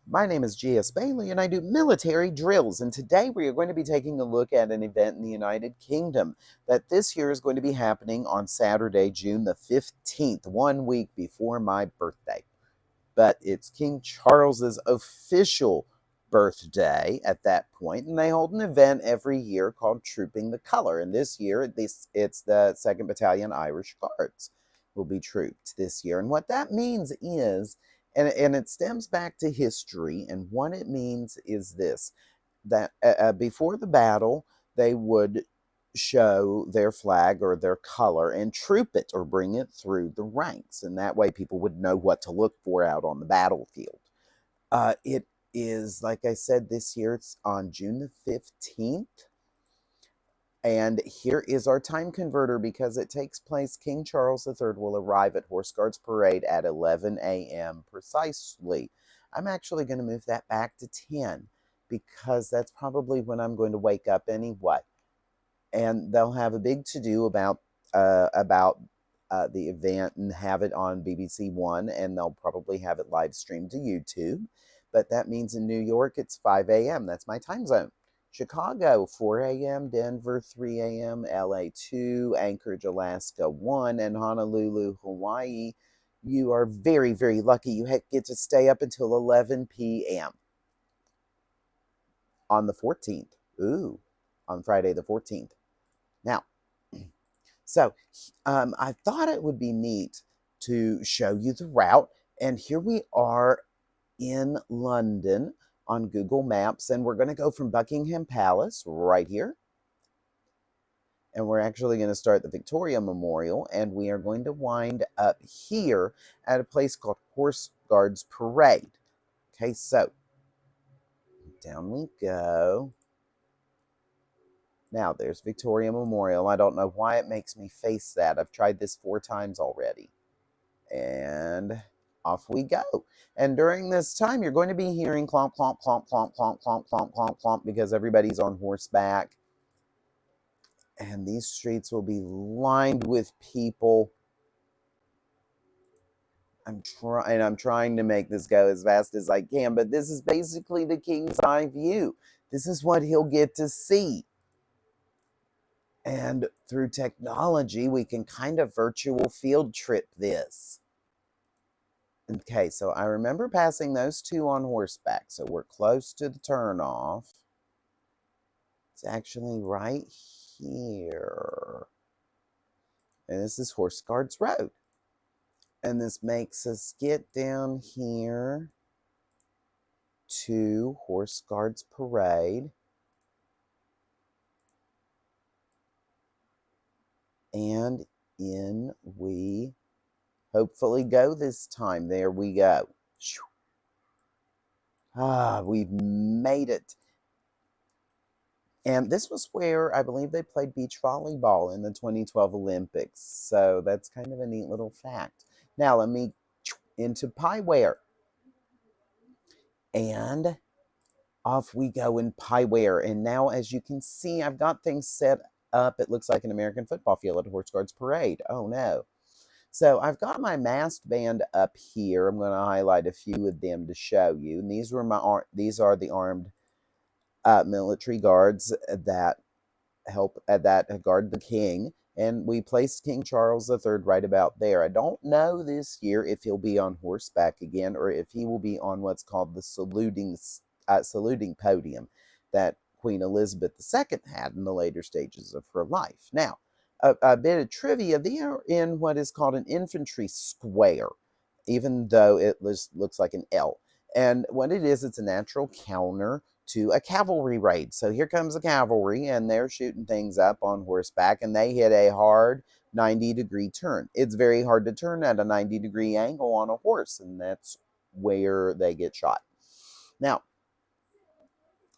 My name is G.S. Bailey and I do military drills. And today we are going to be taking a look at an event in the United Kingdom that this year is going to be happening on Saturday, June the 15th, 1 week before my birthday. But it's King Charles's official birthday at that point, and they hold an event every year called Trooping the Color. And this year, it's the 2nd Battalion Irish Guards will be trooped this year. And what that means is, and it stems back to history, and what it means is this, that before the battle, they would show their flag or their color and troop it or bring it through the ranks. And that way people would know what to look for out on the battlefield. It is, like I said, this year it's on June the 15th. And here is our time converter because it takes place. King Charles III will arrive at Horse Guards Parade at 11 a.m. precisely. I'm actually going to move that back to 10 because that's probably when I'm going to wake up anyway. And they'll have a big to-do about the event and have it on BBC One, and they'll probably have it live streamed to YouTube. But that means in New York, it's 5 a.m. That's my time zone. Chicago, 4 a.m., Denver, 3 a.m., LA, 2, Anchorage, Alaska, 1, and Honolulu, Hawaii. You are very, very lucky. You get to stay up until 11 p.m. on the 14th. Ooh, on Friday the 14th. Now, so I thought it would be neat to show you the route. And here we are in London on Google Maps. And we're going to go from Buckingham Palace right here. And we're actually going to start the Victoria Memorial. And we are going to wind up here at a place called Horse Guards Parade. Okay, so down we go. Now, there's Victoria Memorial. I don't know why it makes me face that. I've tried this 4 times already. And off we go. And during this time, you're going to be hearing clomp, clomp, clomp, clomp, clomp, clomp, clomp, clomp, clomp, because everybody's on horseback. And these streets will be lined with people. I'm trying to make this go as fast as I can, but this is basically the king's eye view. This is what he'll get to see. And through technology, we can kind of virtual field trip this. Okay, so I remember passing those 2 on horseback. So we're close to the turnoff. It's actually right here. And this is Horse Guards Road. And this makes us get down here to Horse Guards Parade. And in we hopefully go this time. There we go. We've made it. And this was where I believe they played beach volleyball in the 2012 Olympics. So that's kind of a neat little fact. Now let me into Pyware. And off we go in Pyware. And now, as you can see, I've got things set up. It looks like an American football field at Horse Guards Parade. Oh no. So I've got my masked band up here. I'm going to highlight a few of them to show you. And these are the armed military guards that help that guard the king. And we placed King Charles III right about there. I don't know this year if he'll be on horseback again or if he will be on what's called the saluting podium that Queen Elizabeth II had in the later stages of her life. Now, a bit of trivia, they are in what is called an infantry square, even though it looks like an L. And what it is, it's a natural counter to a cavalry raid. So here comes the cavalry, and they're shooting things up on horseback, and they hit a hard 90-degree turn. It's very hard to turn at a 90-degree angle on a horse, and that's where they get shot. Now,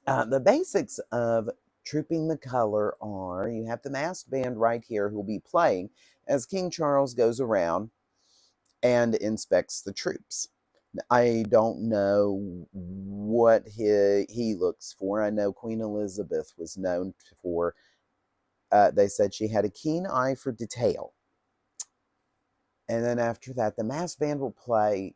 the basics of Trooping the Color are you have the masked band right here who'll be playing as King Charles goes around and inspects the troops. I don't know what he looks for. I know Queen Elizabeth was known for, they said she had a keen eye for detail. And then after that, the mass band will play